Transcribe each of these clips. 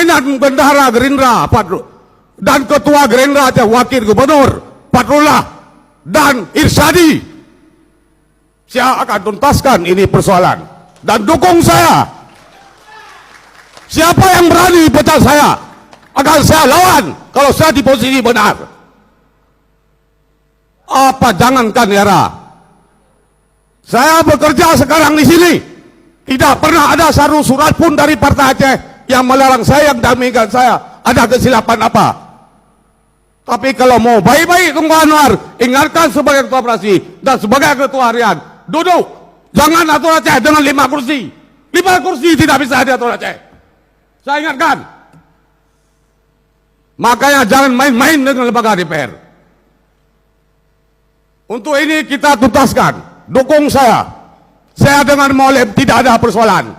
permainan bendahara Gerindra dan ketua Gerindra wakil gubernur Fatrullah dan Irsyadi. Saya akan tuntaskan ini persoalan dan dukung saya. Siapa yang berani pecat saya akan saya lawan kalau saya di posisi benar. Apa jangankan era, saya bekerja sekarang di sini, tidak pernah ada satu surat pun dari Partai Aceh yang melarang saya, yang damaikan saya ada kesilapan apa. Tapi kalau mau baik-baik Tunggu Anwar, ingatkan sebagai ketua operasi dan sebagai ketua harian, duduk, jangan atur Aceh dengan 5 kursi. 5 kursi tidak bisa diatur Aceh. Saya ingatkan. Makanya jangan main-main dengan lembaga DPR. Untuk ini kita tuntaskan. Dukung saya. Saya dengan Maulid tidak ada persoalan.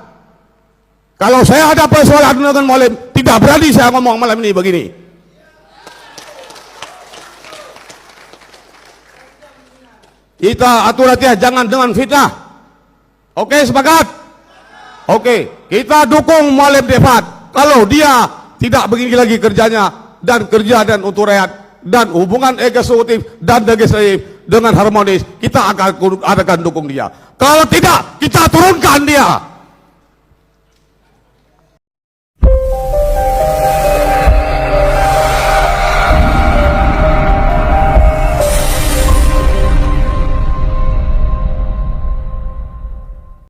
Kalau saya ada persoalan dengan Maulid, tidak berani saya ngomong malam ini begini. Kita atur Aceh jangan dengan fitnah. Oke, sepakat? Oke, kita dukung Mualim Devat. Kalau dia tidak begini lagi kerjanya dan kerja dan untuk rakyat dan hubungan eksekutif dan legislatif dengan harmonis, kita akan dukung dia. Kalau tidak, kita turunkan dia.